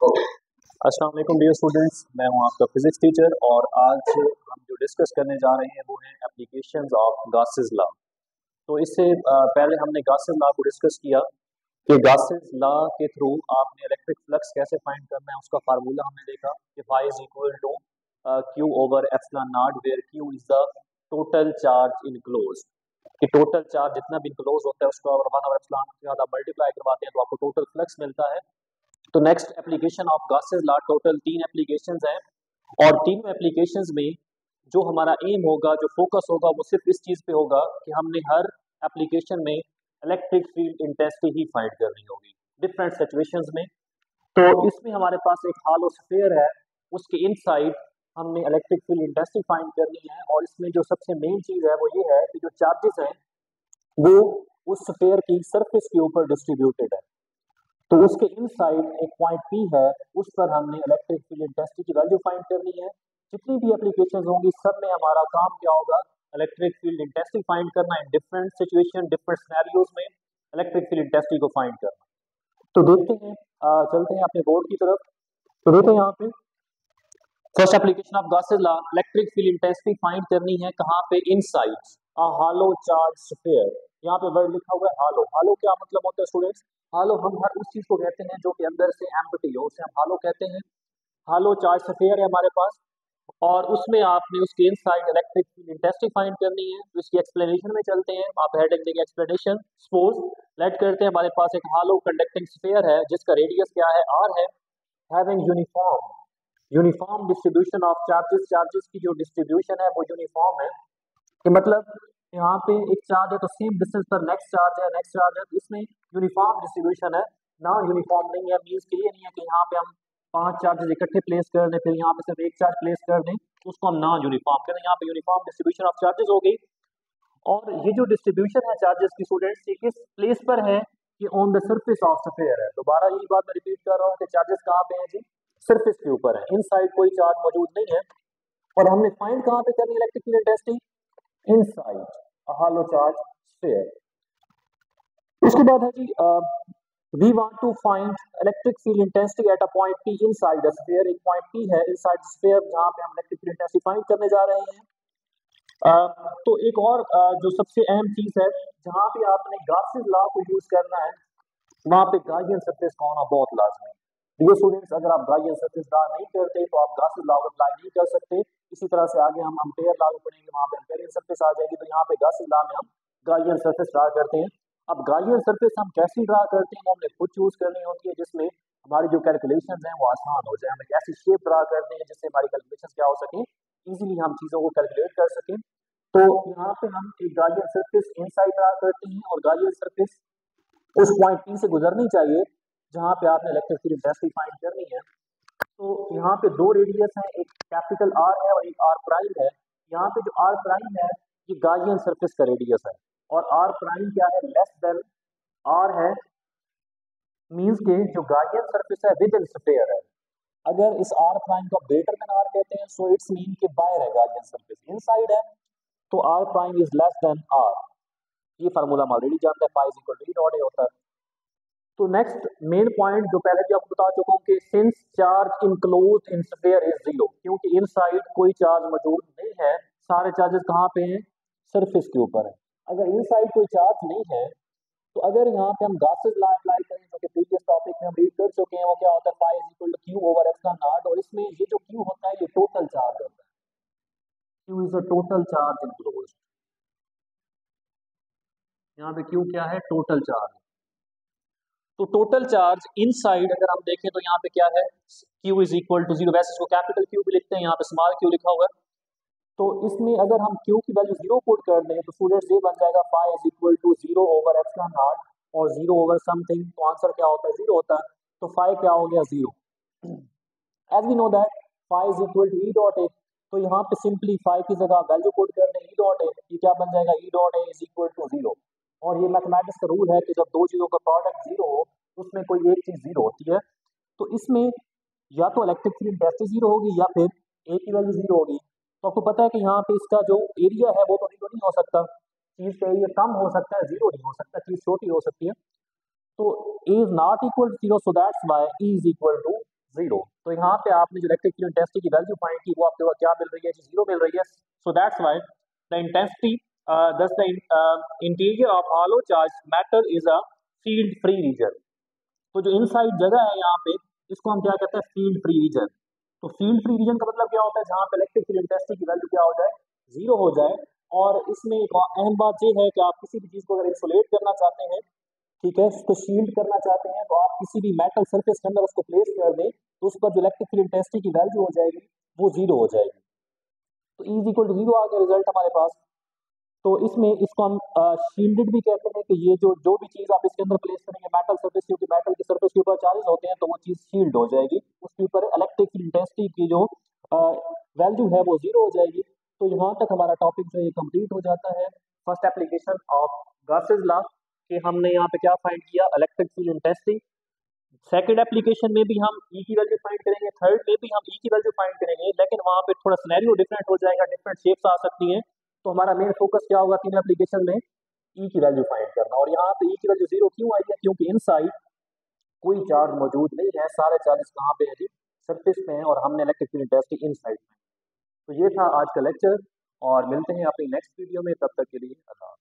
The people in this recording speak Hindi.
अस्सलाम वालेकुम डियर स्टूडेंट्स, मैं हूं आपका फिजिक्स टीचर और आज हम जो डिस्कस करने जा रहे हैं वो है एप्लीकेशंस ऑफ गॉसेस लॉ। तो इससे पहले हमने गॉसेस लॉ को डिस्कस किया कि गॉसेस लॉ के थ्रू आपने इलेक्ट्रिक फ्लक्स कैसे फाइंड करना है, उसका फार्मूला हमने देखा कि phi is equal to Q over epsilon naught where Q is the total charge enclose. कि टोटल चार्ज जितना भी इनक्लोज होता है उसको अगर 1 ओवर एप्सिलॉन के साथ आप मल्टीप्लाई करवाते हैं तो आपको टोटल फ्लक्स मिलता है। तो next application of Gauss's law, total 3 applications हैं और तीनों एप्लीकेशंस में जो हमारा एम होगा, जो फोकस होगा वो सिर्फ इस चीज पे होगा कि हमने हर एप्लीकेशन में इलेक्ट्रिक फील्ड इंटेंसिटी ही फाइंड करनी होगी डिफरेंट सिचुएशंस में। तो इसमें हमारे पास एक हॉलो स्फीयर है, उसके इनसाइड हमने इलेक्ट्रिक फील्ड इंटेंसिटी फाइंड करनी है और इसमें जो सबसे मेन चीज है वो ये है कि जो चार्जेस हैं वो उस स्फीयर की सरफेस के ऊपर डिस्ट्रीब्यूटेड है। तो उसके इनसाइड एक पॉइंट पी है, उस पर हमने इलेक्ट्रिक फील्ड इंटेंसिटी की वैल्यू फाइंड करनी है। जितनी भी एप्लीकेशंस होंगी सब में हमारा काम क्या होगा, इलेक्ट्रिक फील्ड इंटेंसिटी फाइंड करना है डिफरेंट सिचुएशन डिफरेंट सिनेरियोज में इलेक्ट्रिक फील्ड इंटेंसिटी को फाइंड करना। तो देखते हैं, चलते हैं अपने बोर्ड की तरफ। तो देखो यहाँ पे first application of Gauss's law, electric field intensity find करनी है कहाँ पे, inside a hollow charge sphere. यहाँ पे वर्ड लिखा हुआ है हालो। हालो क्या मतलब होता है स्टूडेंट्स? हालो हम हर उस चीज को कहते हैं जो कि अंदर से एम्प्टी हो, उसे हम हालो कहते हैं। हालो चार्ज स्फीयर है हमारे पास और उसमें आपने उसके inside electric field intensity find करनी है। तो इसकी एक्सप्लेनेशन में चलते हैं, आप हेडिंग देंगे एक्सप्लेनेशन। सपोज लेट करते हैं हमारे पास एक हालो कंडक्टिंग स्फीयर है जिसका रेडियस क्या है, आर है, having uniform distribution of charges. Charges की जो डिस्ट्रीब्यूशन है वो यूनिफॉर्म है, कि मतलब यहाँ पे एक चार्ज है तो सेम डिस्टेंस पर नेक्स्ट चार्ज है, नेक्स्ट चार्ज है, तो इसमें यूनिफॉर्म डिस्ट्रीब्यूशन है ना। यूनिफॉर्म नहीं है मीन्स के ये नहीं है कि यहाँ पे हम 5 चार्जेस इकट्ठे प्लेस कर दें फिर यहाँ पे सिर्फ एक चार्ज प्लेस कर दें, उसको हम ना यूनिफॉर्म करें। यहाँ पे यूनिफॉर्म डिस्ट्रीब्यूशन ऑफ चार्जेस हो गई। और ये जो डिस्ट्रीब्यूशन है चार्जेस की स्टूडेंट्स, ये किस प्लेस पर है, कि on the surface of sphere है। दोबारा यही बात मैं रिपीट कर रहा हूँ कि चार्जेस कहाँ पे हैं जी, सरफेस के ऊपर है, इनसाइड कोई चार्ज मौजूद नहीं है। और हमने फाइंड कहाँ पे करनी electric field intensity, inside a hollow charge sphere. उसके बाद है जी we want to find electric field intensity at a point P inside the sphere. एक पॉइंट पी है इनसाइड स्फीयर जहां पे हम इलेक्ट्रिक फील्ड इंटेंसिटी फाइंड करने जा रहे हैं। तो एक और जो सबसे अहम चीज है जहां पे आपने गॉसेस लॉ को यूज करना है, वहां पे गाउसियन सरफेस का होना बहुत लाजमी है। डियर स्टूडेंट्स, अगर आप गाउसियन सरफेस ड्रा नहीं करते तो आप गॉसेस लॉ को अप्लाई नहीं कर सकते। इसी तरह से आगे हम एम्पेयर लॉ को पढ़ेंगे, वहां पे एम्पेरियन सरफेस आ जाएगी। तो यहाँ पे गॉसेस लॉ में हम गाउसियन सरफेस ड्रा करते हैं। अब गाउसियन सरफेस हम कैसे ड्रा करते हैं वो हमने खुद चूज करनी होती है, जिसमें हमारी जो कैलकुलेशंस हैं वो आसान हो जाए। हम एक ऐसी शेप ड्रा करते हैं जिससे हमारी कैलकुलेशंस क्या हो सके, इजीली हम चीजों को कैलकुलेट कर सकें। तो यहाँ पे हम एक गाउसियन सरफेस इनसाइड ड्रा करते हैं और गाउसियन सरफेस उस पॉइंट पी से गुजरनी चाहिए जहां पे आपने इलेक्ट्रिक फील्ड इंटेंसिटी फाइंड करनी है। तो यहाँ पे दो रेडियस हैं, एक कैपिटल आर है और एक आर प्राइम है। यहाँ पे जो आर प्राइम है ये गाउसियन सरफेस का रेडियस है और आर प्राइम क्या है, लेस देन आर है। मींस के जो गाउसियन सरफेस है विद इन स्फीयर है, अगर इस आर प्राइम को ग्रेटर देन आर कहते हैं सो इट्स मीन के बाहर है गाउसियन सरफेस, इनसाइड है तो R prime is less than R. ये फार्मूला हम ऑलरेडी जानते हैं, phi is equal to E dot A होता है। तो नेक्स्ट मेन पॉइंट जो पहले भी आपको बता चुका हूँ कि since charge enclose in sphere is zero, क्योंकि इनसाइड कोई चार्ज मौजूद नहीं है, सारे चार्जेस कहाँ पे हैं, सरफेस के ऊपर है। अगर इनसाइड कोई चार्ज नहीं है तो अगर यहाँ पे हम गॉसेस लॉ अप्लाई करें जो कि प्रीवियस टॉपिक में हम रीड कर चुके हैं, वो क्या होता है, phi is equal to Q over epsilon naught. और इसमें ये जो क्यू होता है ये टोटल चार्ज होता है, Q is a total charge enclose. यहाँ पे क्यू क्या है, टोटल चार्ज। तो टोटल चार्ज इनसाइड अगर हम देखें तो यहाँ पे क्या है, Q is equal to zero. वैसे इसको कैपिटल Q भी लिखते हैं, यहाँ पे स्मॉल Q लिखा हुआ है। तो इसमें अगर हम Q की वैल्यू जीरो पुट कर दें तो स्टूडेंट्स ये बन जाएगा phi is equal to zero over epsilon naught और जीरो ओवर समथिंग। तो आंसर क्या होता है, जीरो होता है। तो फाई क्या हो गया, zero. As we know that phi is equal to E dot A, तो यहाँ पे सिंपली फाई की जगह वैल्यू पुट कर दें ई डॉट ए, ये क्या बन जाएगा, E dot A is equal to zero. और ये मैथमेटिक्स का रूल है कि जब दो चीजों का प्रोडक्ट जीरो हो उसमें कोई एक चीज जीरो होती है। तो इसमें या तो इलेक्ट्रिक फील्ड इंटेंसिटी जीरो होगी या फिर ए की वैल्यू जीरो होगी। तो आपको पता है कि यहाँ पे इसका जो एरिया है वो तो जीरो नहीं हो सकता, चीज का एरिया कम हो सकता है, जीरो नहीं हो सकता, चीज छोटी हो सकती है। तो A is not equal to zero, so that's why E is equal to zero. तो यहाँ पे आपने जो इलेक्ट्रिक फील्ड इंटेंसिटी की वैल्यू फाइंड की वो आपके पास क्या मिल रही है जी, जीरो मिल रही है। So that's why the intensity thus the interior of hollow charge metal is a field free region. तो जो इनसाइड जगह है यहाँ पे, इसको हम क्या कहते हैं, फील्ड फ्री रीजन। तो फील्ड फ्री रीजन का मतलब क्या होता है, जहाँ पे इलेक्ट्रिक फील्ड इंटेंसिटी की वैल्यू क्या हो जाए, जीरो हो जाए। और इसमें एक अहम बात ये है कि आप किसी भी चीज को अगर इंसुलेट करना चाहते हैं, ठीक है, उसको शील्ड करना चाहते हैं, तो आप किसी भी मेटल सरफेस के अंदर उसको प्लेस कर दें, तो उस पर जो इलेक्ट्रिक फील्ड इंटेंसिटी की वैल्यू हो जाएगी वो जीरो हो जाएगी। तो इज इक्वल टू जीरो आ गया रिजल्ट हमारे पास। तो इसमें इसको हम शील्डेड भी कहते हैं, कि ये जो जो भी चीज आप इसके अंदर प्लेस करेंगे मेटल सरफेस, क्योंकि मेटल की सरफेस के ऊपर चार्जेस होते हैं, तो वो चीज शील्ड हो जाएगी, उसके ऊपर इलेक्ट्रिक फील्ड इंटेंसिटी की जो वैल्यू है वो जीरो हो जाएगी। तो यहाँ तक हमारा टॉपिक जो है कंप्लीट हो जाता है। First application of Gauss's law कि हमने यहाँ पे क्या फाइंड किया, electric field intensity. Second application में भी हम ई की वैल्यू फाइंड करेंगे, थर्ड में भी हम ई की वैल्यू फाइंड करेंगे, लेकिन वहाँ पे थोड़ा सिनेरियो डिफरेंट हो जाएगा, डिफरेंट शेप्स आ सकती हैं। तो हमारा मेन फोकस क्या होगा तीन एप्लीकेशन में, ई की वैल्यू फाइंड करना। और यहाँ पे ई की वैल्यू जीरो क्यों आई है, क्योंकि इनसाइड कोई चार्ज मौजूद नहीं है, सारे चार्जेस कहाँ पे है जी, सरफेस पे हैं, और हमने इलेक्ट्रिक फील्ड इंटेंसिटी इनसाइड में। तो ये था आज का लेक्चर, और मिलते हैं अपनी नेक्स्ट वीडियो में, तब तक के लिए अल्लाह।